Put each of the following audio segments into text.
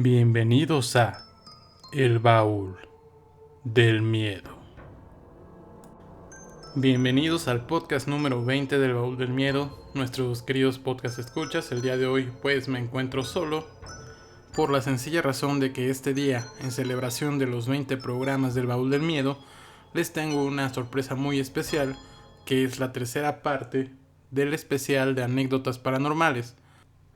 Bienvenidos a El Baúl del Miedo. Bienvenidos al podcast número 20 del Baúl del Miedo, nuestros queridos podcast escuchas. El día de hoy pues me encuentro solo por la sencilla razón de que este día, en celebración de los 20 programas del Baúl del Miedo, les tengo una sorpresa muy especial, que es la tercera parte del especial de anécdotas paranormales.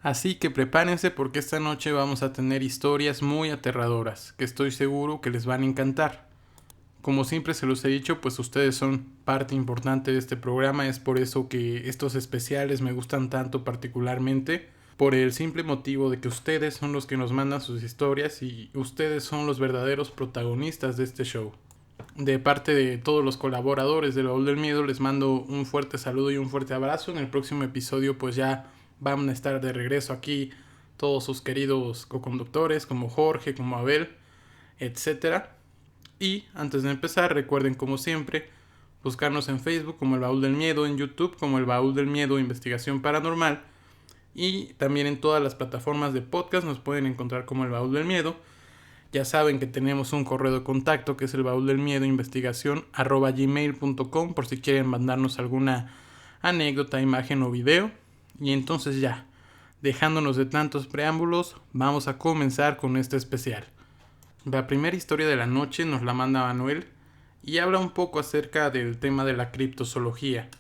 Así que prepárense porque esta noche vamos a tener historias muy aterradoras, que estoy seguro que les van a encantar. Como siempre se los he dicho, pues ustedes son parte importante de este programa, es por eso que estos especiales me gustan tanto particularmente, por el simple motivo de que ustedes son los que nos mandan sus historias y ustedes son los verdaderos protagonistas de este show. De parte de todos los colaboradores del Baúl del Miedo les mando un fuerte saludo y un fuerte abrazo. En el próximo episodio pues ya van a estar de regreso aquí todos sus queridos coconductores como Jorge, como Abel, etcétera. Y antes de empezar recuerden como siempre buscarnos en Facebook como El Baúl del Miedo, en YouTube como El Baúl del Miedo Investigación Paranormal y también en todas las plataformas de podcast nos pueden encontrar como El Baúl del Miedo. Ya saben que tenemos un correo de contacto que es el baúl del miedo investigación @gmail.com por si quieren mandarnos alguna anécdota, imagen o video. Y entonces ya, dejándonos de tantos preámbulos, vamos a comenzar con este especial. La primera historia de la noche nos la manda Manuel y habla un poco acerca del tema de la criptozoología.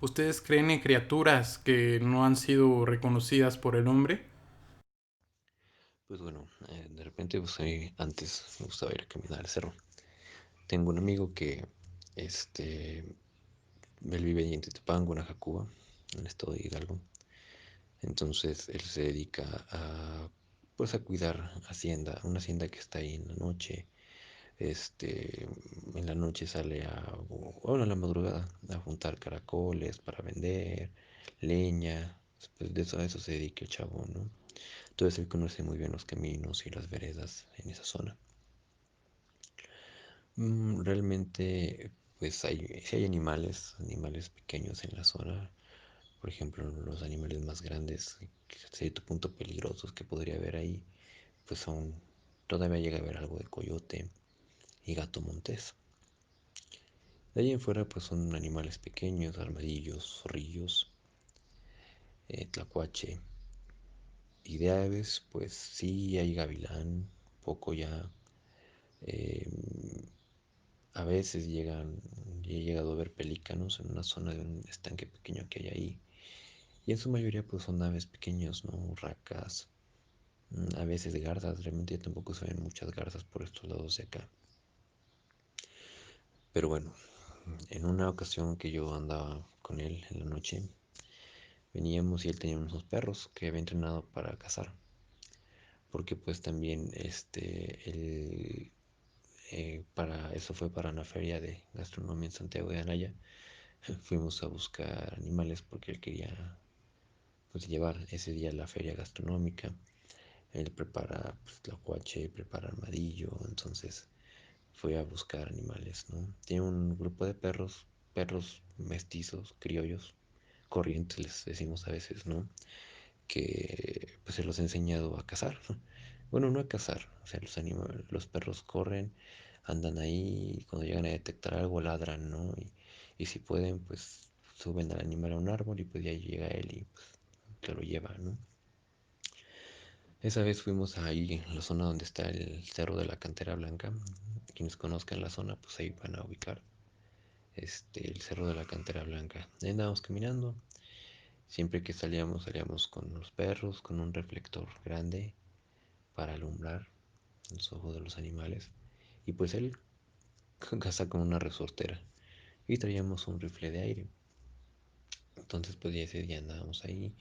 ¿Ustedes creen en criaturas que no han sido reconocidas por el hombre? Pues bueno, de repente, pues a mí antes me gustaba ir a caminar al cerro. Tengo un amigo que, este, él vive ahí en Tetepango, en Ajacuba, en el estado de Hidalgo. Entonces, él se dedica pues a cuidar hacienda, una hacienda que está ahí en la noche. Este, en la noche sale bueno, en la madrugada, a juntar caracoles para vender, leña. Pues de eso, a eso se dedica el chavo, ¿no? Entonces él conoce muy bien los caminos y las veredas en esa zona. Realmente, pues sí hay animales pequeños en la zona. Por ejemplo, los animales más grandes, que hasta cierto punto peligrosos que podría haber ahí, pues todavía llega a haber algo de coyote y gato montés. De ahí en fuera, pues son animales pequeños, armadillos, zorrillos, tlacuache. Y de aves, pues sí hay gavilán, poco ya. Em, A veces he llegado a ver pelícanos en una zona de un estanque pequeño que hay ahí. Y en su mayoría pues son aves pequeños, ¿no? Racas, a veces garzas. Realmente ya tampoco se ven muchas garzas por estos lados de acá. Pero bueno, en una ocasión que yo andaba con él en la noche, veníamos y él tenía unos perros que había entrenado para cazar. Porque pues también para eso fue para una feria de gastronomía en Santiago de Anaya. Fuimos a buscar animales porque él quería pues llevar ese día a la feria gastronómica. Él prepara pues, tlacuache, prepara armadillo, entonces fue a buscar animales, ¿no? Tiene un grupo de perros mestizos, criollos, corrientes les decimos a veces, ¿no? Que pues se los ha enseñado a cazar. Bueno, no a cazar, o sea, los perros corren, andan ahí y cuando llegan a detectar algo ladran, ¿no? Y si pueden, pues suben al animal a un árbol y pues ya llega él y pues se lo lleva, ¿no? Esa vez fuimos ahí en la zona donde está el Cerro de la Cantera Blanca. Quienes conozcan la zona, pues ahí van a ubicar el Cerro de la Cantera Blanca. Ahí andábamos caminando. Siempre que salíamos con los perros, con un reflector grande para alumbrar los ojos de los animales. Y pues él caza con una resortera. Y traíamos un rifle de aire. Entonces pues ya ese día andábamos ahí.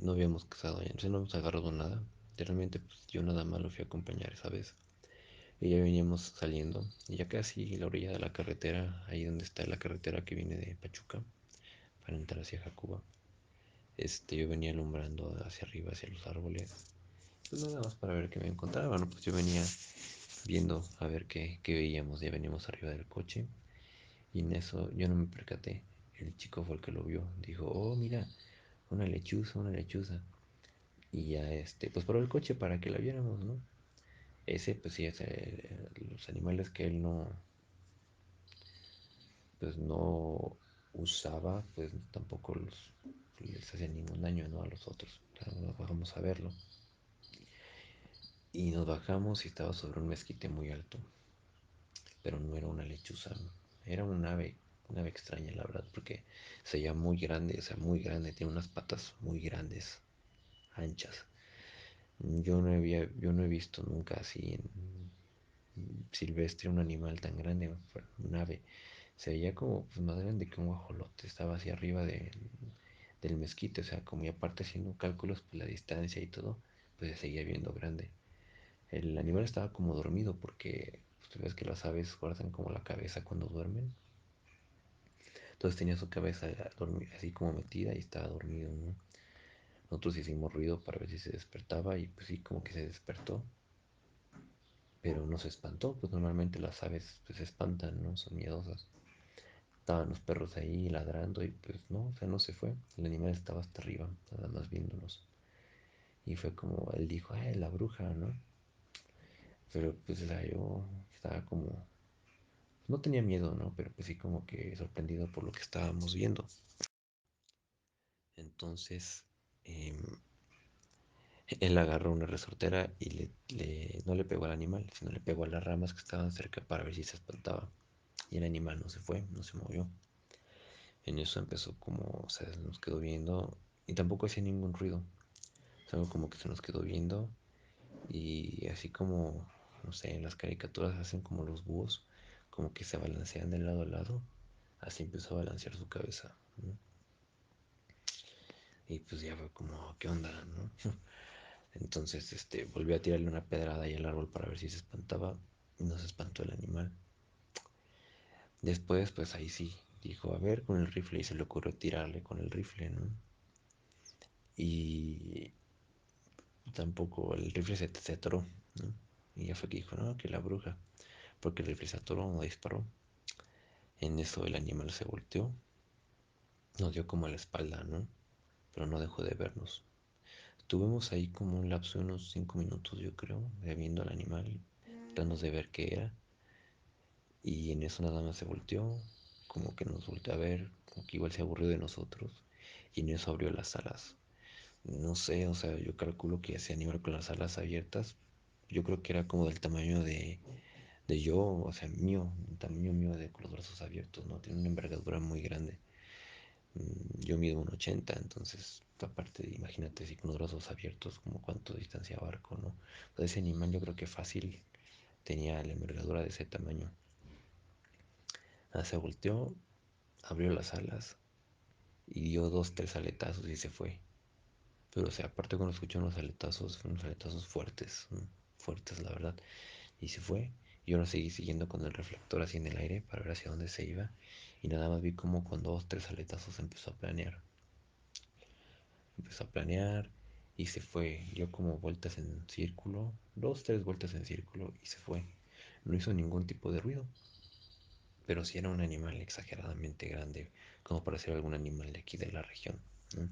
No habíamos cazado ya, no habíamos agarrado nada. Realmente pues yo nada más lo fui a acompañar esa vez. Y ya veníamos saliendo, y ya casi la orilla de la carretera, ahí donde está la carretera que viene de Pachuca, para entrar hacia Jacuba. Yo venía alumbrando hacia arriba, hacia los árboles, pues nada más para ver qué me encontraba. Bueno, pues yo venía viendo a ver qué veíamos, ya veníamos arriba del coche, y en eso yo no me percaté. El chico fue el que lo vio, dijo, oh, mira, una lechuza, una lechuza. y ya pues paró el coche para que la viéramos, ¿no? Ese, pues sí, los animales que él pues no usaba, pues tampoco les hacía ningún daño, ¿no? A los otros. O sea, nos bajamos a verlo. Y nos bajamos y estaba sobre un mezquite muy alto, pero no era una lechuza, era un ave extraña, la verdad, porque se veía muy grande, o sea, muy grande, tiene unas patas muy grandes, anchas. Yo no he visto nunca así en silvestre un animal tan grande, un ave. Se veía como pues, más grande que un guajolote, estaba hacia arriba del mezquite, o sea, como y aparte haciendo cálculos por la distancia y todo, pues se seguía viendo grande. El animal estaba como dormido porque pues, tú ves que las aves guardan como la cabeza cuando duermen. Entonces tenía su cabeza así como metida y estaba dormido, ¿no? Nosotros hicimos ruido para ver si se despertaba y pues sí, como que se despertó, pero no se espantó, pues normalmente las aves pues se espantan, ¿no? Son miedosas. Estaban los perros ahí ladrando y pues no, o sea, no se fue. El animal estaba hasta arriba, nada más viéndonos. Y fue como, él dijo, la bruja, ¿no? Pero pues o sea, yo estaba como, no tenía miedo, ¿no? Pero pues sí como que sorprendido por lo que estábamos viendo. Entonces, em, él agarró una resortera y no le pegó al animal, sino le pegó a las ramas que estaban cerca para ver si se espantaba. Y el animal no se fue, no se movió. En eso empezó como, o sea, nos quedó viendo y tampoco hacía ningún ruido. Solo como que se nos quedó viendo y así como, no sé, en las caricaturas hacen como los búhos, como que se balancean de lado a lado. Así empezó a balancear su cabeza, ¿no? Y pues ya fue como, ¿qué onda, no? Entonces, volvió a tirarle una pedrada ahí al árbol para ver si se espantaba. Y no se espantó el animal. Después, pues ahí sí, dijo, a ver, con el rifle. Y se le ocurrió tirarle con el rifle, ¿no? Y tampoco el rifle se atoró, ¿no? Y ya fue que dijo, no, que la bruja. Porque el rifle se atoró, no disparó. En eso el animal se volteó. Nos dio como a la espalda, ¿no? Pero no dejó de vernos. Tuvimos ahí como un lapso de unos 5 minutos, yo creo, de viendo al animal, tratando de ver qué era. Y en eso nada más se volteó, como que nos volteó a ver, como que igual se aburrió de nosotros. Y en eso abrió las alas. No sé, o sea, yo calculo que ese animal con las alas abiertas, yo creo que era como del tamaño de yo, o sea, mío, el tamaño mío de con los brazos abiertos, ¿no? Tiene una envergadura muy grande. Yo mido 1,80, entonces, aparte, imagínate si con los brazos abiertos, como cuánto distancia abarco, ¿no? Pues ese animal yo creo que fácil tenía la envergadura de ese tamaño. Se volteó, abrió las alas y dio dos, tres aletazos y se fue. Pero, o sea, aparte cuando escuché unos aletazos, fueron unos aletazos fuertes, ¿no? Fuertes, la verdad. Y se fue. Y yo lo seguí siguiendo con el reflector así en el aire para ver hacia dónde se iba. Y nada más vi como con dos, tres aletazos empezó a planear. Empezó a planear y se fue. Dio como vueltas en círculo, dos, tres vueltas en círculo y se fue. No hizo ningún tipo de ruido, pero sí era un animal exageradamente grande, como para ser algún animal de aquí de la región, ¿no?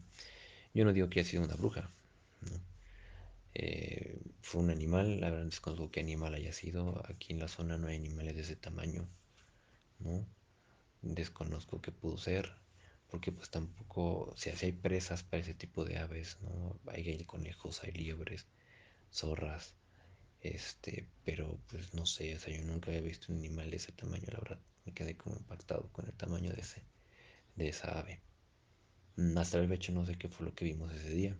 Yo no digo que haya sido una bruja, ¿no? Fue un animal, la verdad desconozco qué animal haya sido. Aquí en la zona no hay animales de ese tamaño, ¿no? Desconozco qué pudo ser, porque pues tampoco, o sea, si hay presas para ese tipo de aves, ¿no? Hay conejos, hay liebres, zorras, pero pues no sé, o sea, yo nunca había visto un animal de ese tamaño, la verdad, me quedé como impactado con el tamaño de esa ave. Hasta el hecho no sé qué fue lo que vimos ese día.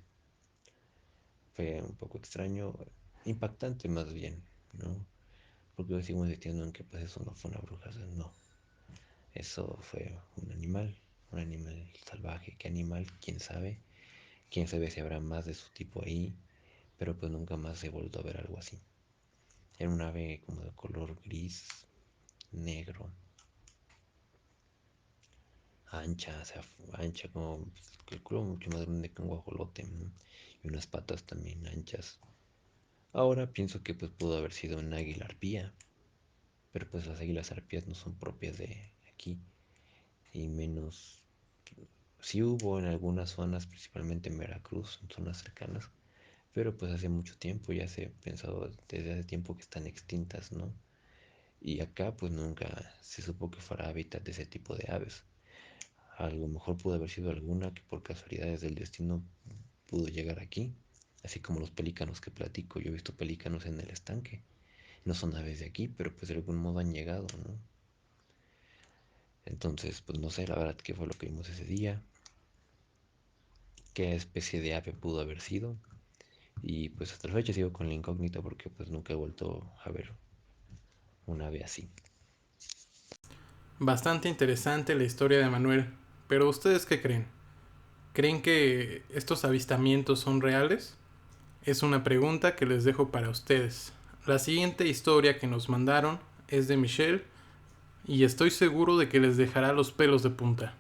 Fue un poco extraño, impactante más bien, ¿no? Porque hoy seguimos insistiendo en que pues eso no fue una bruja, o sea, no. Eso fue un animal salvaje. ¿Qué animal? ¿Quién sabe? ¿Quién sabe si habrá más de su tipo ahí? Pero pues nunca más se volvió a ver algo así. Era un ave como de color gris, negro, ancha, o sea, ancha como, calculo mucho más grande que un guajolote, ¿no? Y unas patas también anchas. Ahora pienso que pues pudo haber sido un águila arpía, pero pues las águilas arpías no son propias de aquí, y menos, sí hubo en algunas zonas, principalmente en Veracruz, en zonas cercanas, pero pues hace mucho tiempo, ya se ha pensado desde hace tiempo que están extintas, ¿no? Y acá pues nunca se supo que fuera hábitat de ese tipo de aves. A lo mejor pudo haber sido alguna que por casualidades del destino pudo llegar aquí, así como los pelícanos que platico. Yo he visto pelícanos en el estanque. No son aves de aquí, pero pues de algún modo han llegado, ¿no? Entonces, pues no sé la verdad qué fue lo que vimos ese día, qué especie de ave pudo haber sido. Y pues hasta la fecha sigo con la incógnita porque pues nunca he vuelto a ver un ave así. Bastante interesante la historia de Manuel, pero ¿ustedes qué creen? ¿Creen que estos avistamientos son reales? Es una pregunta que les dejo para ustedes. La siguiente historia que nos mandaron es de Michelle y estoy seguro de que les dejará los pelos de punta.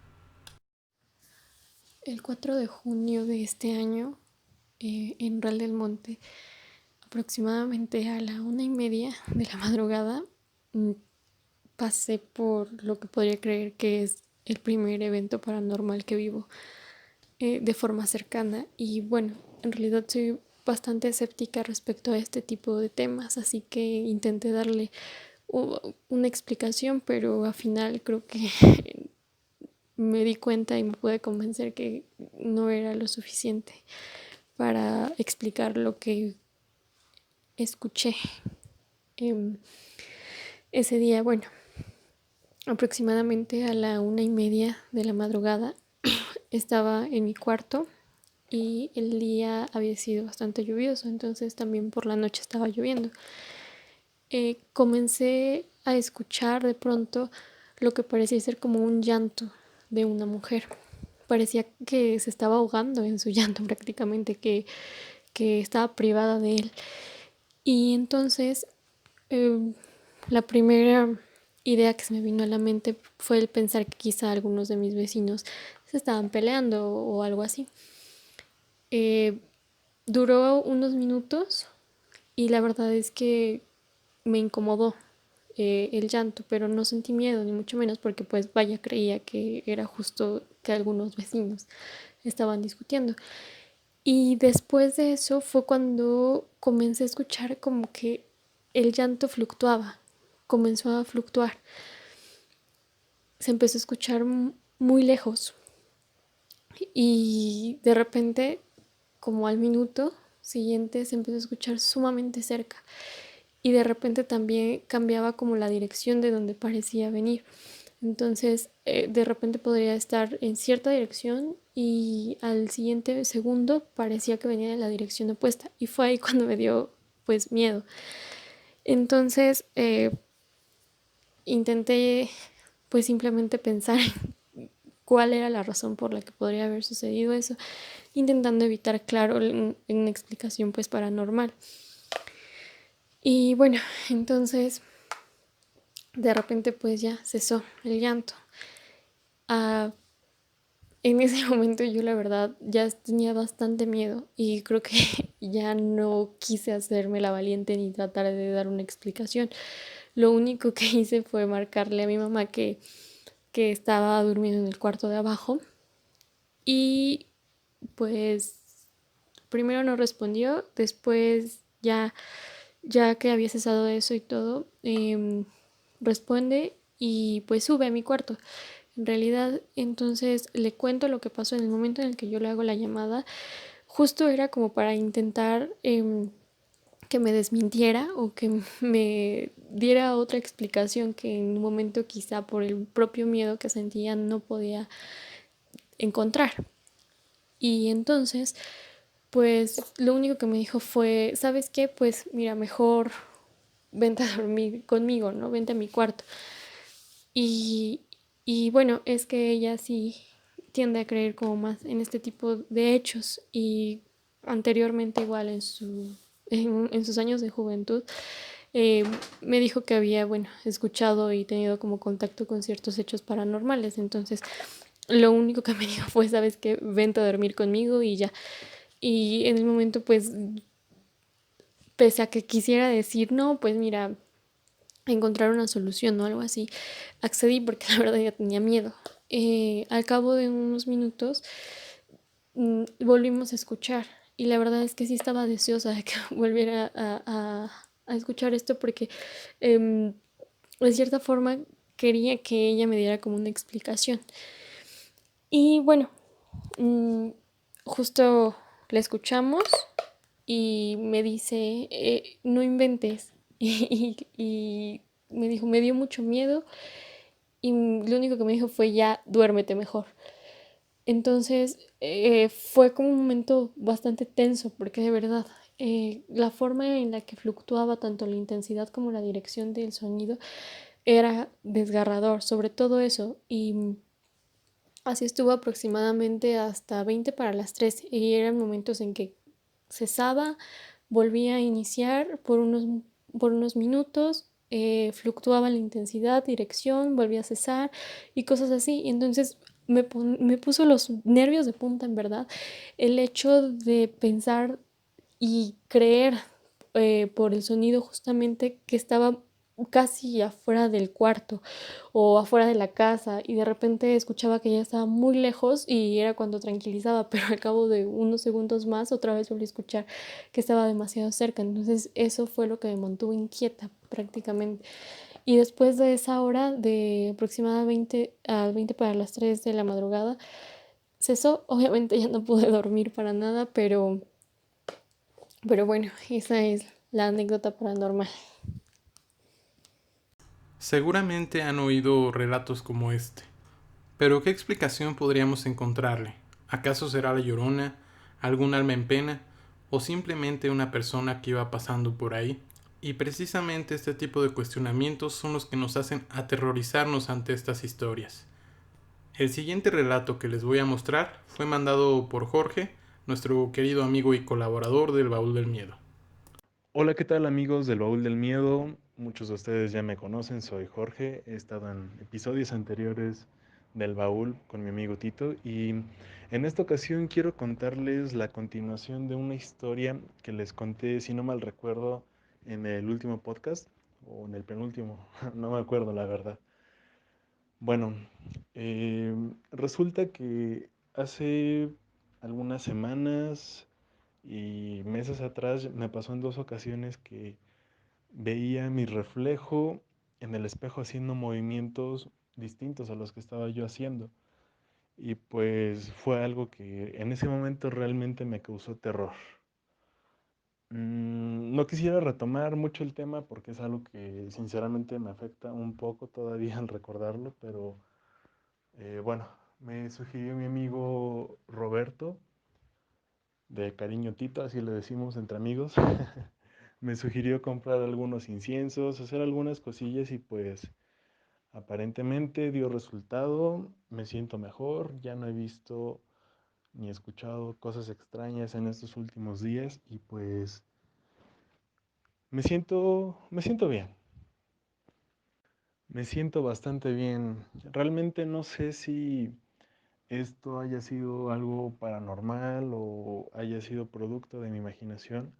El 4 de junio de este año, en Real del Monte, aproximadamente a la 1:30 de la madrugada, pasé por lo que podría creer que es el primer evento paranormal que vivo de forma cercana. Y bueno, en realidad soy bastante escéptica respecto a este tipo de temas, así que intenté darle una explicación, pero al final creo que me di cuenta y me pude convencer que no era lo suficiente para explicar lo que escuché ese día. Bueno, aproximadamente a la 1:30 de la madrugada estaba en mi cuarto y el día había sido bastante lluvioso, entonces también por la noche estaba lloviendo. Comencé a escuchar de pronto lo que parecía ser como un llanto de una mujer. Parecía que se estaba ahogando en su llanto prácticamente, que estaba privada de él. Y entonces eh, la primera idea que se me vino a la mente fue el pensar que quizá algunos de mis vecinos se estaban peleando o algo así. Eh, Duró unos minutos y la verdad es que me incomodó el llanto, pero no sentí miedo ni mucho menos porque pues vaya, creía que era justo que algunos vecinos estaban discutiendo. Y después de eso fue cuando comencé a escuchar como que el llanto fluctuaba, comenzó a fluctuar, se empezó a escuchar muy lejos y de repente, como al minuto siguiente, se empezó a escuchar sumamente cerca y de repente también cambiaba como la dirección de donde parecía venir. Entonces, de repente podría estar en cierta dirección y al siguiente segundo parecía que venía de la dirección opuesta. Y fue ahí cuando me dio, pues, miedo. Entonces, intenté, pues, simplemente pensar cuál era la razón por la que podría haber sucedido eso, intentando evitar, claro, una explicación, pues, paranormal. Y bueno, entonces, de repente, pues, ya cesó el llanto. Ah, en ese momento yo la verdad ya tenía bastante miedo y creo que ya no quise hacerme la valiente ni tratar de dar una explicación. Lo único que hice fue marcarle a mi mamá que estaba durmiendo en el cuarto de abajo y pues primero no respondió, después ya que había cesado eso y todo, responde y pues sube a mi cuarto. En realidad, entonces le cuento lo que pasó en el momento en el que yo le hago la llamada. Justo era como para intentar que me desmintiera o que me diera otra explicación que en un momento quizá por el propio miedo que sentía no podía encontrar. Y entonces, pues lo único que me dijo fue, ¿sabes qué? Pues mira, mejor vente a dormir conmigo, ¿no? Vente a mi cuarto. Y, y bueno, es que ella sí tiende a creer como más en este tipo de hechos y anteriormente igual en sus años de juventud eh, me dijo que había, bueno, escuchado y tenido como contacto con ciertos hechos paranormales. Entonces, lo único que me dijo fue, sabes qué, vente a dormir conmigo y ya. Y en el momento, pues, pese a que quisiera decir, no, pues mira, encontrar una solución o algo así, accedí porque la verdad ya tenía miedo. Al cabo de unos minutos volvimos a escuchar y la verdad es que sí estaba deseosa de que volviera a escuchar esto porque em, de cierta forma quería que ella me diera como una explicación. Y bueno, mm, justo la escuchamos y me dice, no inventes. Y me dijo, me dio mucho miedo y lo único que me dijo fue ya duérmete mejor. Entonces fue como un momento bastante tenso porque de verdad la forma en la que fluctuaba tanto la intensidad como la dirección del sonido era desgarrador, sobre todo eso. Y así estuvo aproximadamente hasta 20 para las 3 y eran momentos en que cesaba, volvía a iniciar por unos minutos, fluctuaba la intensidad, dirección, volvía a cesar y cosas así. Y entonces me puso los nervios de punta, en verdad, el hecho de pensar y creer por el sonido justamente que estaba casi afuera del cuarto o afuera de la casa y de repente escuchaba que ya estaba muy lejos y era cuando tranquilizaba, pero al cabo de unos segundos más otra vez volví a escuchar que estaba demasiado cerca. Entonces eso fue lo que me mantuvo inquieta prácticamente. Y después de esa hora de aproximadamente a 20 para las 3 de la madrugada, cesó. Obviamente ya no pude dormir para nada, pero bueno, esa es la anécdota paranormal. Seguramente han oído relatos como este, pero ¿qué explicación podríamos encontrarle? ¿Acaso será la Llorona, algún alma en pena o simplemente una persona que iba pasando por ahí? Y precisamente este tipo de cuestionamientos son los que nos hacen aterrorizarnos ante estas historias. El siguiente relato que les voy a mostrar fue mandado por Jorge, nuestro querido amigo y colaborador del Baúl del Miedo. Hola, ¿qué tal amigos del Baúl del Miedo? Muchos de ustedes ya me conocen, soy Jorge, he estado en episodios anteriores del Baúl con mi amigo Tito y en esta ocasión quiero contarles la continuación de una historia que les conté, si no mal recuerdo, en el último podcast o en el penúltimo, no me acuerdo la verdad. Bueno, resulta que hace algunas semanas y meses atrás me pasó en dos ocasiones que veía mi reflejo en el espejo haciendo movimientos distintos a los que estaba yo haciendo. Y pues fue algo que en ese momento realmente me causó terror. No quisiera retomar mucho el tema porque es algo que sinceramente me afecta un poco todavía al recordarlo, pero bueno, me sugirió mi amigo Roberto, de cariño Tito, así le decimos entre amigos. Me sugirió comprar algunos inciensos, hacer algunas cosillas y pues aparentemente dio resultado, me siento mejor, ya no he visto ni escuchado cosas extrañas en estos últimos días y pues me siento bien, me siento bastante bien. Realmente no sé si esto haya sido algo paranormal o haya sido producto de mi imaginación.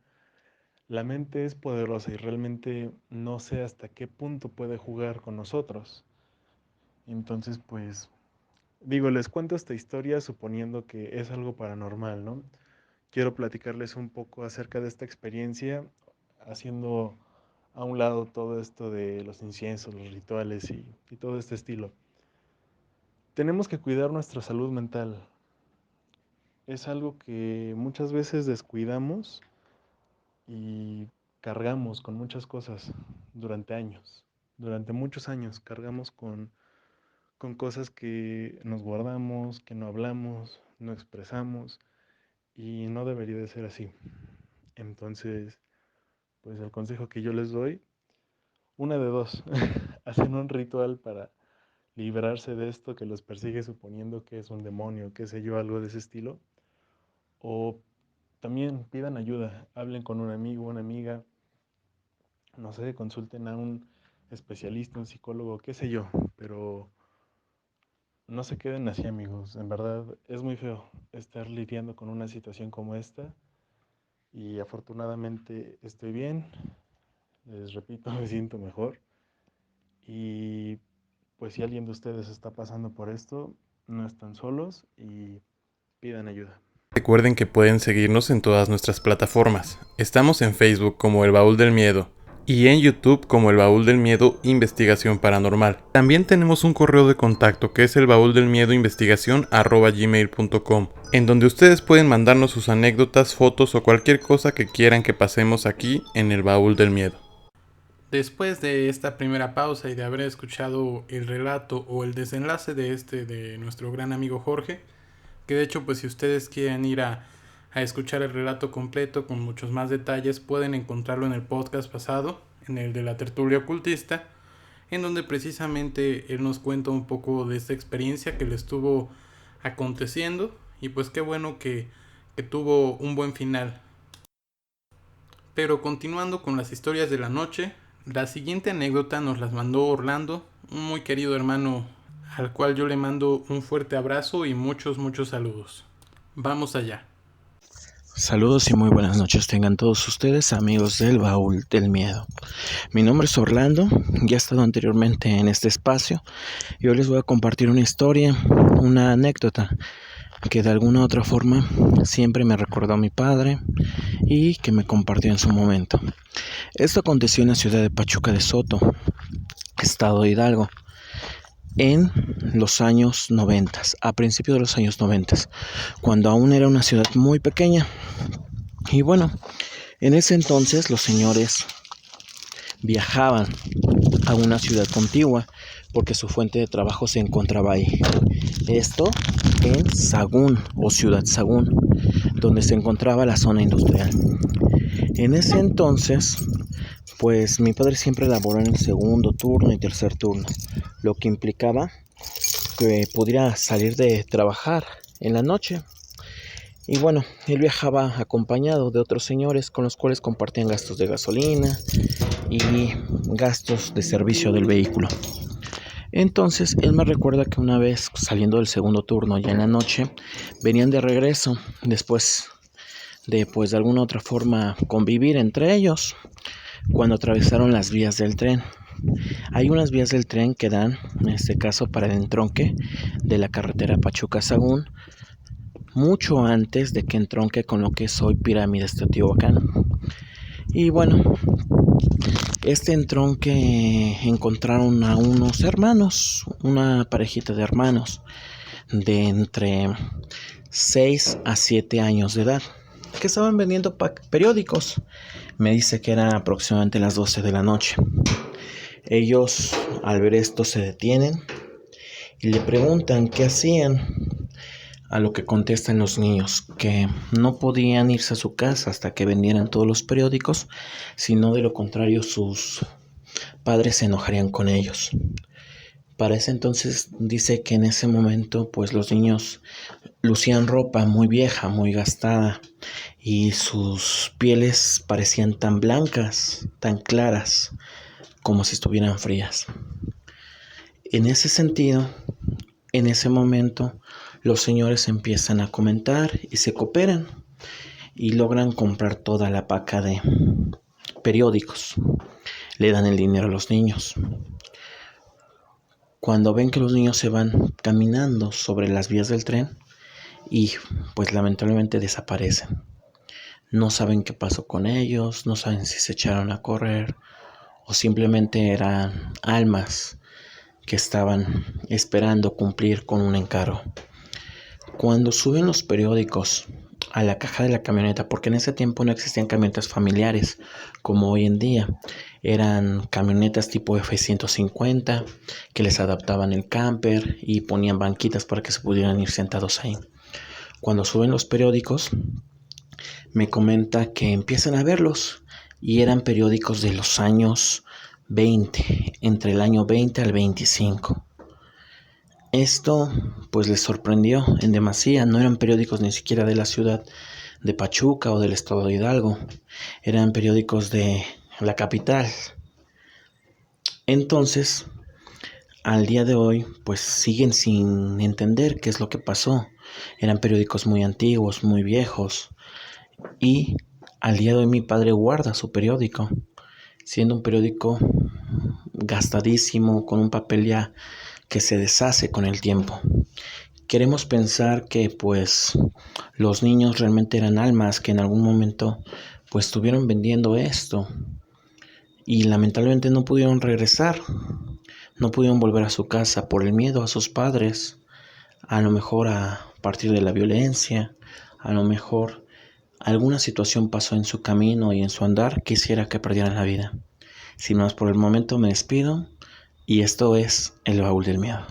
La mente es poderosa y realmente no sé hasta qué punto puede jugar con nosotros. Entonces, pues, digo, les cuento esta historia suponiendo que es algo paranormal, ¿no? Quiero platicarles un poco acerca de esta experiencia, haciendo a un lado todo esto de los inciensos, los rituales y todo este estilo. Tenemos que cuidar nuestra salud mental. Es algo que muchas veces descuidamos y cargamos con muchas cosas durante años. Durante muchos años cargamos con cosas que nos guardamos, que no hablamos, no expresamos y no debería de ser así. Entonces, pues el consejo que yo les doy, una de dos, hacen un ritual para librarse de esto que los persigue suponiendo que es un demonio, qué sé yo, algo de ese estilo, o también pidan ayuda, hablen con un amigo, una amiga, no sé, consulten a un especialista, un psicólogo, qué sé yo, pero no se queden así, amigos. En verdad es muy feo estar lidiando con una situación como esta y afortunadamente estoy bien. Les repito, me siento mejor. Y pues si alguien de ustedes está pasando por esto, no están solos y pidan ayuda. Recuerden que pueden seguirnos en todas nuestras plataformas. Estamos en Facebook como El Baúl del Miedo y en YouTube como El Baúl del Miedo Investigación Paranormal. También tenemos un correo de contacto que es elbauldelmiedoinvestigacion@gmail.com, en donde ustedes pueden mandarnos sus anécdotas, fotos o cualquier cosa que quieran que pasemos aquí en El Baúl del Miedo. Después de esta primera pausa y de haber escuchado el relato o el desenlace de nuestro gran amigo Jorge, que de hecho pues si ustedes quieren ir a escuchar el relato completo con muchos más detalles, pueden encontrarlo en el podcast pasado, en el de la tertulia ocultista, en donde precisamente él nos cuenta un poco de esta experiencia que le estuvo aconteciendo y pues qué bueno que tuvo un buen final. Pero continuando con las historias de la noche, la siguiente anécdota nos las mandó Orlando, un muy querido hermano al cual yo le mando un fuerte abrazo y muchos saludos. Vamos allá. Saludos y muy buenas noches tengan todos ustedes, amigos del Baúl del Miedo. Mi nombre es Orlando, ya he estado anteriormente en este espacio y hoy les voy a compartir una historia, una anécdota que de alguna u otra forma siempre me recordó a mi padre y que me compartió en su momento. Esto aconteció en la ciudad de Pachuca de Soto, estado de Hidalgo, en los años 90, a principios de los años 90, cuando aún era una ciudad muy pequeña. Y bueno, en ese entonces los señores viajaban a una ciudad contigua porque su fuente de trabajo se encontraba ahí. Esto en Sagún o Ciudad Sagún, donde se encontraba la zona industrial. En ese entonces, pues mi padre siempre laboró en el segundo turno y tercer turno, lo que implicaba que pudiera salir de trabajar en la noche. Y bueno, él viajaba acompañado de otros señores con los cuales compartían gastos de gasolina y gastos de servicio del vehículo. Entonces, él me recuerda que una vez saliendo del segundo turno ya en la noche, venían de regreso después de pues de alguna otra forma convivir entre ellos cuando atravesaron las vías del tren. Hay unas vías del tren que dan, en este caso, para el entronque de la carretera Pachuca-Sagún, mucho antes de que entronque con lo que es hoy Pirámides Teotihuacán. Y bueno, este entronque encontraron a unos hermanos, una parejita de hermanos de entre 6 a 7 años de edad, que estaban vendiendo periódicos. Me dice que era aproximadamente las 12 de la noche. Ellos, al ver esto, se detienen y le preguntan qué hacían, a lo que contestan los niños que no podían irse a su casa hasta que vendieran todos los periódicos, sino de lo contrario sus padres se enojarían con ellos. Para ese entonces dice que en ese momento pues los niños lucían ropa muy vieja, muy gastada, y sus pieles parecían tan blancas, tan claras, como si estuvieran frías. En ese sentido, en ese momento, los señores empiezan a comentar y se cooperan y logran comprar toda la paca de periódicos. Le dan el dinero a los niños. Cuando ven que los niños se van caminando sobre las vías del tren y pues lamentablemente desaparecen. No saben qué pasó con ellos, no saben si se echaron a correr o simplemente eran almas que estaban esperando cumplir con un encargo. Cuando suben los periódicos a la caja de la camioneta, porque en ese tiempo no existían camionetas familiares como hoy en día, eran camionetas tipo F-150 que les adaptaban el camper y ponían banquitas para que se pudieran ir sentados ahí. Cuando suben los periódicos, me comenta que empiezan a verlos y eran periódicos de los años 20, entre el año 20 al 25. Esto pues les sorprendió en demasía. No eran periódicos ni siquiera de la ciudad de Pachuca o del estado de Hidalgo, eran periódicos de la capital. Entonces, al día de hoy pues siguen sin entender qué es lo que pasó. Eran periódicos muy antiguos, muy viejos, y al día de hoy mi padre guarda su periódico, siendo un periódico gastadísimo, con un papel ya que se deshace con el tiempo, queremos pensar que pues los niños realmente eran almas que en algún momento pues estuvieron vendiendo esto y lamentablemente no pudieron regresar, no pudieron volver a su casa por el miedo a sus padres, a lo mejor a partir de la violencia, a lo mejor alguna situación pasó en su camino y en su andar que hiciera que perdieran la vida. Sin más por el momento me despido y esto es El Baúl del Miedo.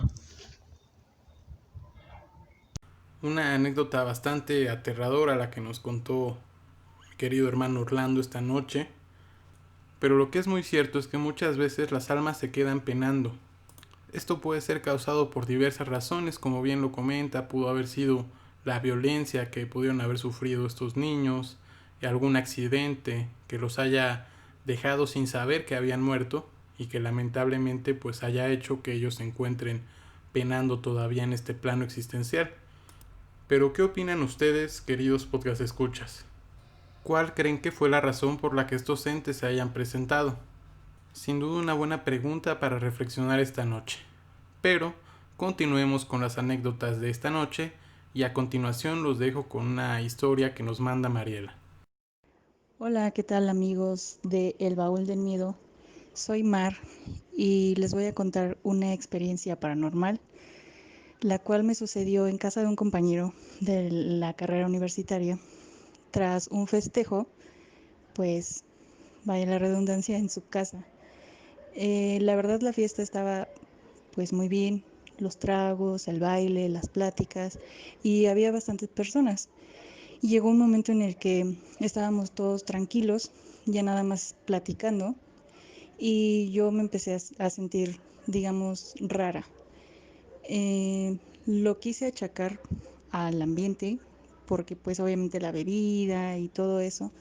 Una anécdota bastante aterradora la que nos contó mi querido hermano Orlando esta noche. Pero lo que es muy cierto es que muchas veces las almas se quedan penando. Esto puede ser causado por diversas razones, como bien lo comenta, pudo haber sido la violencia que pudieron haber sufrido estos niños, y algún accidente que los haya dejado sin saber que habían muerto y que lamentablemente pues haya hecho que ellos se encuentren penando todavía en este plano existencial. Pero ¿qué opinan ustedes, queridos podcast escuchas? ¿Cuál creen que fue la razón por la que estos entes se hayan presentado? Sin duda una buena pregunta para reflexionar esta noche. Pero continuemos con las anécdotas de esta noche y a continuación los dejo con una historia que nos manda Mariela. Hola, ¿qué tal amigos de El Baúl del Miedo? Soy Mar y les voy a contar una experiencia paranormal, la cual me sucedió en casa de un compañero de la carrera universitaria. Tras un festejo, pues vaya la redundancia, en su casa. La verdad la fiesta estaba pues muy bien, los tragos, el baile, las pláticas y había bastantes personas. Y llegó un momento en el que estábamos todos tranquilos, ya nada más platicando, y yo me empecé a sentir, digamos, rara. Lo quise achacar al ambiente, porque pues obviamente la bebida y todo eso,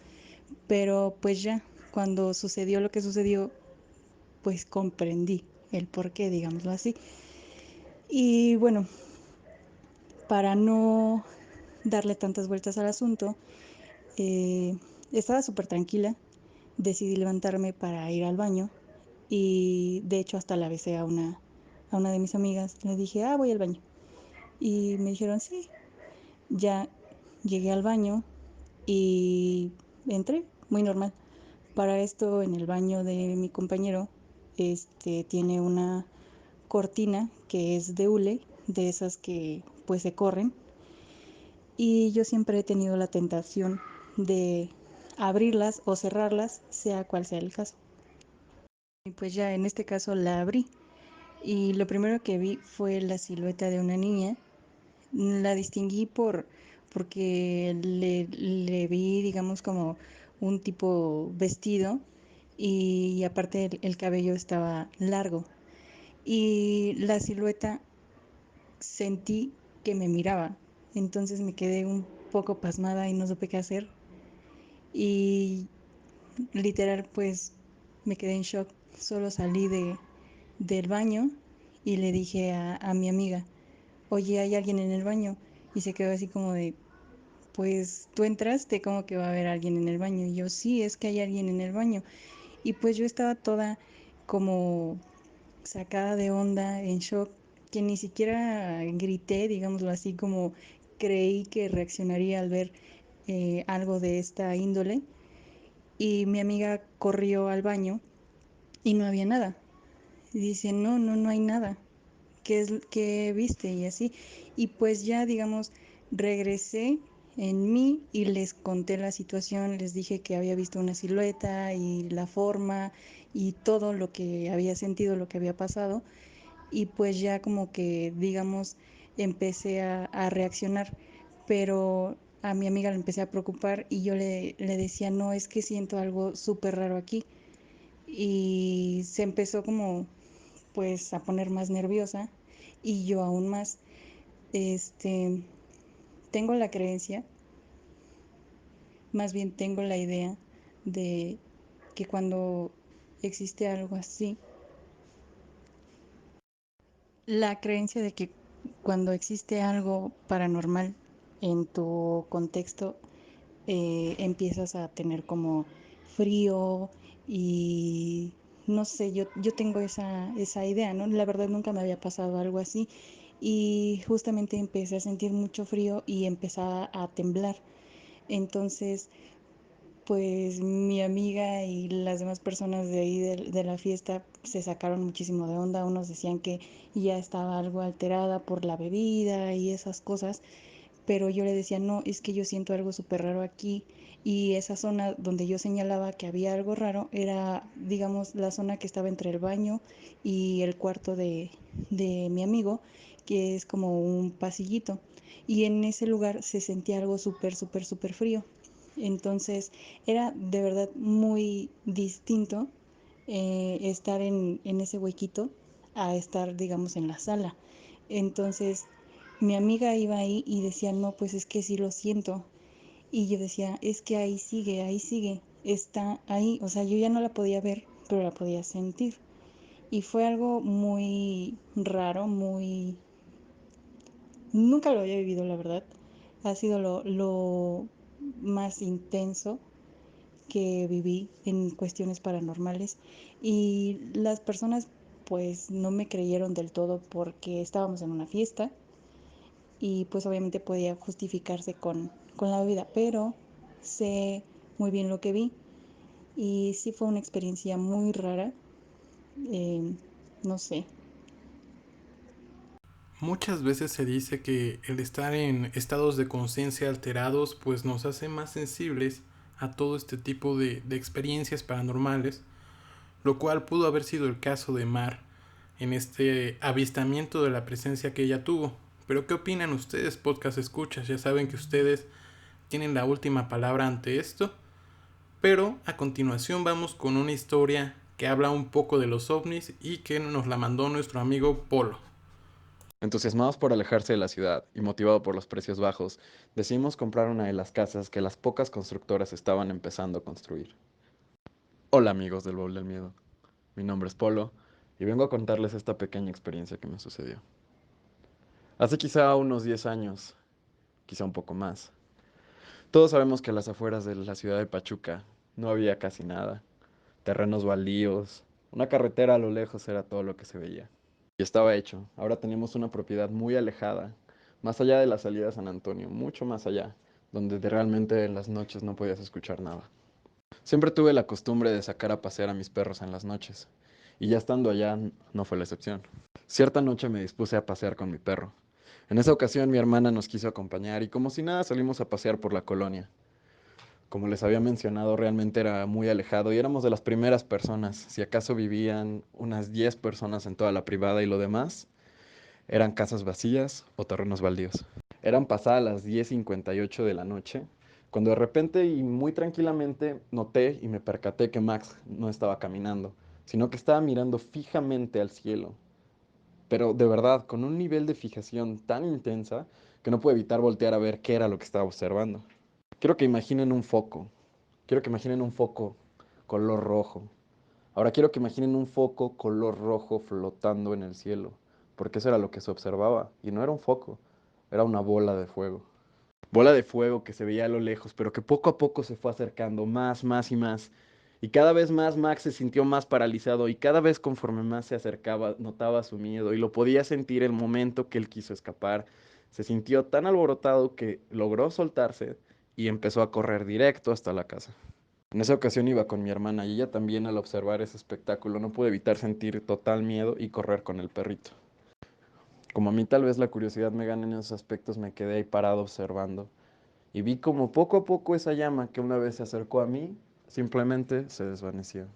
pero pues ya, cuando sucedió lo que sucedió, pues comprendí el porqué, digámoslo así. Y bueno, para no darle tantas vueltas al asunto, estaba súper tranquila, decidí levantarme para ir al baño y de hecho hasta la besé a una de mis amigas, le dije, voy al baño. Y me dijeron, sí, ya llegué al baño y entré, muy normal. Para esto, en el baño de mi compañero, tiene una cortina que es de hule, de esas que pues se corren. Y yo siempre he tenido la tentación de abrirlas o cerrarlas, sea cual sea el caso. Y pues ya en este caso la abrí y lo primero que vi fue la silueta de una niña. La distinguí porque le vi, digamos, como un tipo vestido y aparte el cabello estaba largo. Y la silueta sentí que me miraba. Entonces me quedé un poco pasmada y no supe qué hacer. Y literal, pues me quedé en shock. Solo salí del baño y le dije a mi amiga, oye, ¿hay alguien en el baño? Y se quedó así como de, pues tú entraste, como que va a haber alguien en el baño. Y yo, sí, es que hay alguien en el baño. Y pues yo estaba toda como sacada de onda, en shock, que ni siquiera grité, digámoslo así, como creí que reaccionaría al ver algo de esta índole. Y mi amiga corrió al baño y no había nada. Y dice, no, no, no hay nada. ¿Qué es que viste? Y así. Y pues ya, digamos, regresé en mí y les conté la situación, les dije que había visto una silueta y la forma y todo lo que había sentido, lo que había pasado. Y pues ya como que, digamos, empecé a reaccionar, pero a mi amiga le empecé a preocupar y yo le decía, no, es que siento algo súper raro aquí. Y se empezó como pues a poner más nerviosa y yo aún más. Este, tengo la creencia, más bien tengo la idea de que cuando existe algo así, la creencia de que cuando existe algo paranormal en tu contexto, empiezas a tener como frío y no sé, yo tengo esa idea, ¿no? La verdad nunca me había pasado algo así y justamente empecé a sentir mucho frío y empezaba a temblar. Entonces, pues mi amiga y las demás personas de ahí de la fiesta se sacaron muchísimo de onda. Unos decían que ya estaba algo alterada por la bebida y esas cosas, pero yo le decía, no, es que yo siento algo súper raro aquí. Y esa zona donde yo señalaba que había algo raro era, digamos, la zona que estaba entre el baño y el cuarto de mi amigo, que es como un pasillito. Y en ese lugar se sentía algo súper, súper, súper frío. Entonces era de verdad muy distinto estar en ese huequito a estar, digamos, en la sala. Entonces mi amiga iba ahí y decía, no, pues es que sí lo siento. Y yo decía, es que ahí sigue, está ahí. O sea, yo ya no la podía ver, pero la podía sentir. Y fue algo muy raro, muy... Nunca lo había vivido, la verdad. Ha sido lo más intenso que viví en cuestiones paranormales. Y las personas pues no me creyeron del todo porque estábamos en una fiesta y pues obviamente podía justificarse con la bebida, pero sé muy bien lo que vi y sí fue una experiencia muy rara, eh, no sé. Muchas veces se dice que el estar en estados de conciencia alterados pues nos hace más sensibles a todo este tipo de experiencias paranormales, lo cual pudo haber sido el caso de Mar en este avistamiento de la presencia que ella tuvo. Pero ¿qué opinan ustedes, podcast escuchas? Ya saben que ustedes tienen la última palabra ante esto, pero a continuación vamos con una historia que habla un poco de los ovnis y que nos la mandó nuestro amigo Polo. Entusiasmados por alejarse de la ciudad y motivado por los precios bajos, decidimos comprar una de las casas que las pocas constructoras estaban empezando a construir. Hola amigos del Baúl del Miedo, mi nombre es Polo y vengo a contarles esta pequeña experiencia que me sucedió. Hace quizá unos 10 años, quizá un poco más. Todos sabemos que a las afueras de la ciudad de Pachuca no había casi nada. Terrenos baldíos, una carretera a lo lejos era todo lo que se veía. Y estaba hecho. Ahora teníamos una propiedad muy alejada, más allá de la salida a San Antonio, mucho más allá, donde realmente en las noches no podías escuchar nada. Siempre tuve la costumbre de sacar a pasear a mis perros en las noches, y ya estando allá no fue la excepción. Cierta noche me dispuse a pasear con mi perro. En esa ocasión mi hermana nos quiso acompañar y como si nada salimos a pasear por la colonia. Como les había mencionado, realmente era muy alejado y éramos de las primeras personas. Si acaso vivían unas 10 personas en toda la privada y lo demás eran casas vacías o terrenos baldíos. Eran pasadas las 10:58 de la noche, cuando de repente y muy tranquilamente noté y me percaté que Max no estaba caminando, sino que estaba mirando fijamente al cielo. Pero de verdad, con un nivel de fijación tan intensa que no pude evitar voltear a ver qué era lo que estaba observando. Quiero que imaginen un foco. Quiero que imaginen un foco color rojo. Ahora quiero que imaginen un foco color rojo flotando en el cielo, porque eso era lo que se observaba, y no era un foco, era una bola de fuego. Bola de fuego que se veía a lo lejos, pero que poco a poco se fue acercando más, más y más. Y cada vez más Max se sintió más paralizado y cada vez conforme más se acercaba notaba su miedo y lo podía sentir el momento que él quiso escapar. Se sintió tan alborotado que logró soltarse y empezó a correr directo hasta la casa. En esa ocasión iba con mi hermana y ella también al observar ese espectáculo no pudo evitar sentir total miedo y correr con el perrito. Como a mí tal vez la curiosidad me gana en esos aspectos, me quedé ahí parado observando y vi como poco a poco esa llama que una vez se acercó a mí, simplemente se desvaneció.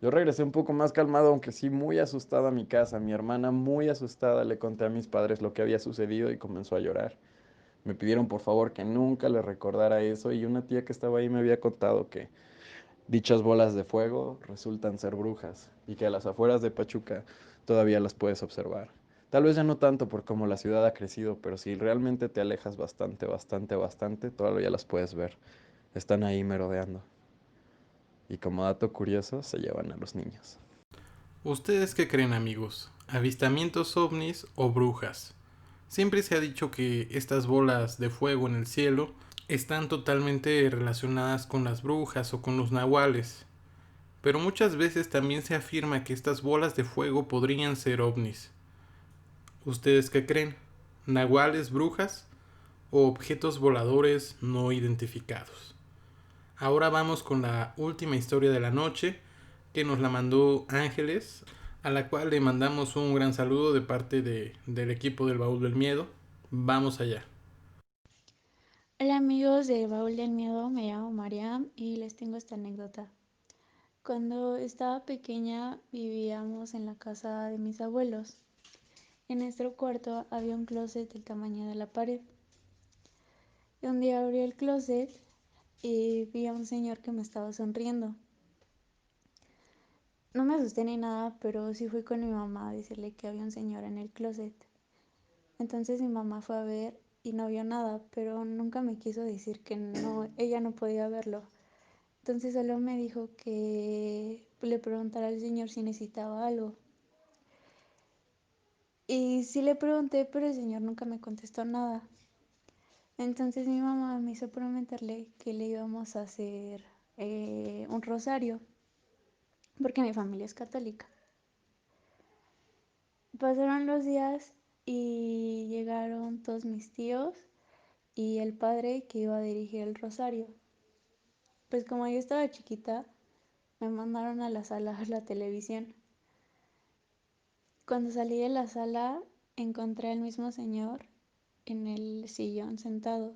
Yo regresé un poco más calmado, aunque sí muy asustada a mi casa. Mi hermana muy asustada le conté a mis padres lo que había sucedido y comenzó a llorar. Me pidieron por favor que nunca le recordara eso y una tía que estaba ahí me había contado que dichas bolas de fuego resultan ser brujas y que a las afueras de Pachuca todavía las puedes observar. Tal vez ya no tanto por cómo la ciudad ha crecido, pero si realmente te alejas bastante, bastante, bastante, todavía las puedes ver. Están ahí merodeando. Y como dato curioso, se llevan a los niños. ¿Ustedes qué creen, amigos? ¿Avistamientos ovnis o brujas? Siempre se ha dicho que estas bolas de fuego en el cielo están totalmente relacionadas con las brujas o con los nahuales, pero muchas veces también se afirma que estas bolas de fuego podrían ser ovnis. ¿Ustedes qué creen? ¿Nahuales, brujas o objetos voladores no identificados? Ahora vamos con la última historia de la noche que nos la mandó Ángeles, a la cual le mandamos un gran saludo de parte del equipo del Baúl del Miedo. Vamos allá. Hola amigos de Baúl del Miedo, me llamo Mariam y les tengo esta anécdota. Cuando estaba pequeña vivíamos en la casa de mis abuelos. En nuestro cuarto había un closet del tamaño de la pared. Un día abrí el closet y vi a un señor que me estaba sonriendo. No me asusté ni nada, pero sí fui con mi mamá a decirle que había un señor en el closet. Entonces mi mamá fue a ver y no vio nada, pero nunca me quiso decir que no, ella no podía verlo. Entonces solo me dijo que le preguntara al señor si necesitaba algo. Y sí le pregunté, pero el señor nunca me contestó nada. Entonces mi mamá me hizo prometerle que le íbamos a hacer un rosario, porque mi familia es católica. Pasaron los días y llegaron todos mis tíos y el padre que iba a dirigir el rosario. Pues como yo estaba chiquita, me mandaron a la sala a ver la televisión. Cuando salí de la sala, encontré al mismo señor en el sillón sentado.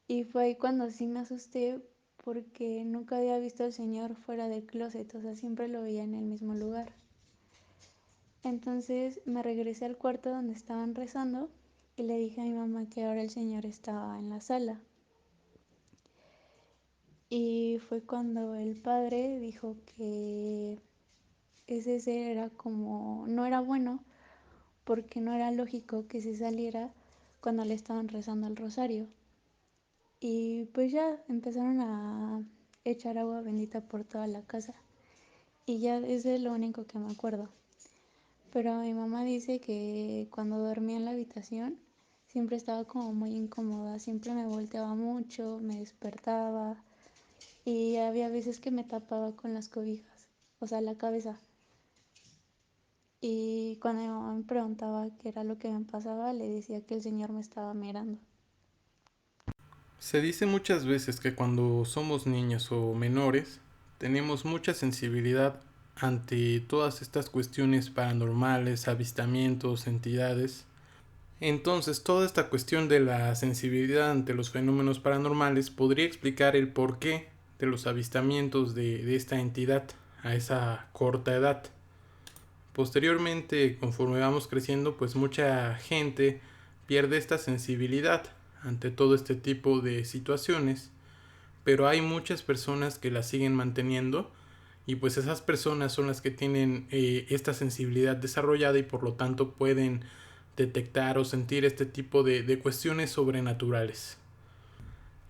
Y fue ahí cuando sí me asusté porque nunca había visto al señor fuera del closet, o sea, siempre lo veía en el mismo lugar. Entonces me regresé al cuarto donde estaban rezando y le dije a mi mamá que ahora el señor estaba en la sala. Y fue cuando el padre dijo que ese ser era como, no era bueno porque no era lógico que se saliera cuando le estaban rezando el rosario. Y pues ya empezaron a echar agua bendita por toda la casa. Y ya eso es lo único que me acuerdo. Pero mi mamá dice que cuando dormía en la habitación siempre estaba como muy incómoda, siempre me volteaba mucho, me despertaba y había veces que me tapaba con las cobijas, o sea, la cabeza. Y cuando mi mamá me preguntaba qué era lo que me pasaba, le decía que el señor me estaba mirando. Se dice muchas veces que cuando somos niños o menores tenemos mucha sensibilidad ante todas estas cuestiones paranormales, avistamientos, entidades. Entonces, toda esta cuestión de la sensibilidad ante los fenómenos paranormales podría explicar el porqué de los avistamientos de esta entidad a esa corta edad. Posteriormente, conforme vamos creciendo, pues mucha gente pierde esta sensibilidad ante todo este tipo de situaciones, pero hay muchas personas que la siguen manteniendo y pues esas personas son las que tienen esta sensibilidad desarrollada y por lo tanto pueden detectar o sentir este tipo de cuestiones sobrenaturales.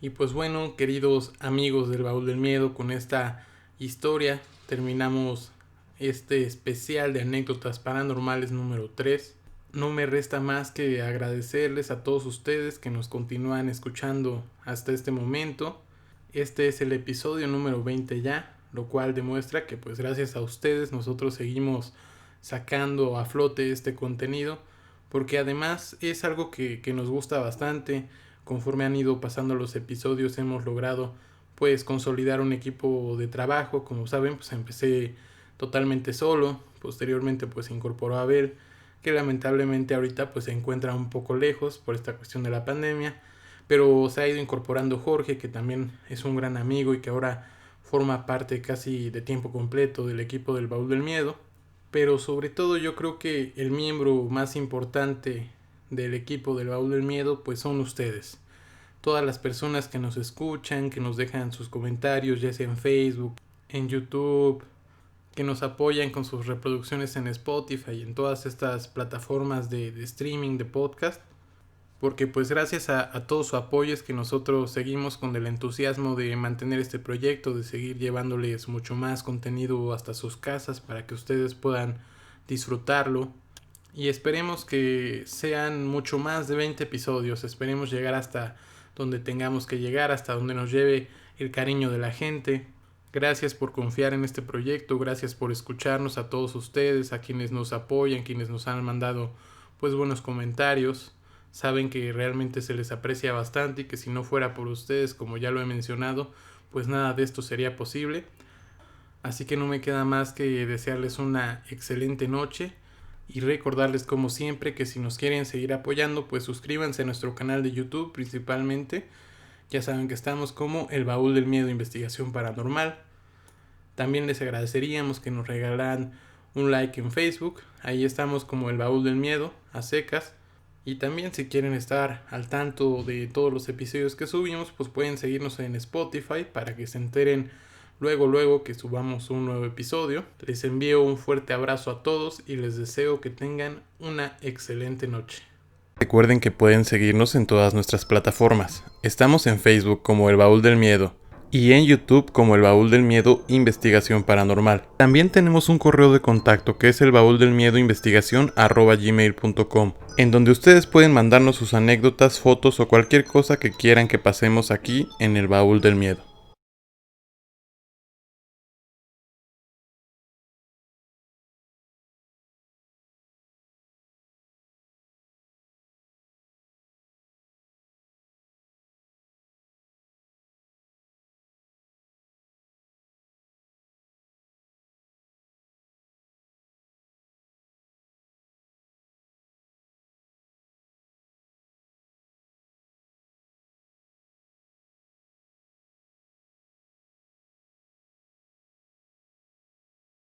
Y pues bueno, queridos amigos del Baúl del Miedo, con esta historia terminamos este especial de anécdotas paranormales número 3. No me resta más que agradecerles a todos ustedes que nos continúan escuchando hasta este momento. Este es el episodio número 20 ya, lo cual demuestra que pues gracias a ustedes nosotros seguimos sacando a flote este contenido, porque además es algo que nos gusta bastante. Conforme han ido pasando los episodios hemos logrado pues consolidar un equipo de trabajo. Como saben, pues empecé totalmente solo, posteriormente pues se incorporó a Abel, que lamentablemente ahorita pues se encuentra un poco lejos por esta cuestión de la pandemia, pero se ha ido incorporando Jorge, que también es un gran amigo y que ahora forma parte casi de tiempo completo del equipo del Baúl del Miedo. Pero sobre todo yo creo que el miembro más importante del equipo del Baúl del Miedo pues son ustedes. Todas las personas que nos escuchan, que nos dejan sus comentarios, ya sea en Facebook, en YouTube, que nos apoyan con sus reproducciones en Spotify y en todas estas plataformas de streaming, de podcast. Porque pues gracias a todo su apoyo es que nosotros seguimos con el entusiasmo de mantener este proyecto, de seguir llevándoles mucho más contenido hasta sus casas para que ustedes puedan disfrutarlo. Y esperemos que sean mucho más de 20 episodios, esperemos llegar hasta donde tengamos que llegar, hasta donde nos lleve el cariño de la gente. Gracias por confiar en este proyecto, gracias por escucharnos a todos ustedes, a quienes nos apoyan, quienes nos han mandado pues buenos comentarios. Saben que realmente se les aprecia bastante y que si no fuera por ustedes, como ya lo he mencionado, pues nada de esto sería posible. Así que no me queda más que desearles una excelente noche y recordarles como siempre que si nos quieren seguir apoyando, pues suscríbanse a nuestro canal de YouTube principalmente. Ya saben que estamos como El Baúl del Miedo Investigación Paranormal. También les agradeceríamos que nos regalaran un like en Facebook. Ahí estamos como El Baúl del Miedo, a secas. Y también si quieren estar al tanto de todos los episodios que subimos, pues pueden seguirnos en Spotify para que se enteren luego que subamos un nuevo episodio. Les envío un fuerte abrazo a todos y les deseo que tengan una excelente noche. Recuerden que pueden seguirnos en todas nuestras plataformas. Estamos en Facebook como El Baúl del Miedo y en YouTube como El Baúl del Miedo Investigación Paranormal. También tenemos un correo de contacto que es elbauldelmiedoinvestigacion@gmail.com, en donde ustedes pueden mandarnos sus anécdotas, fotos o cualquier cosa que quieran que pasemos aquí en El Baúl del Miedo.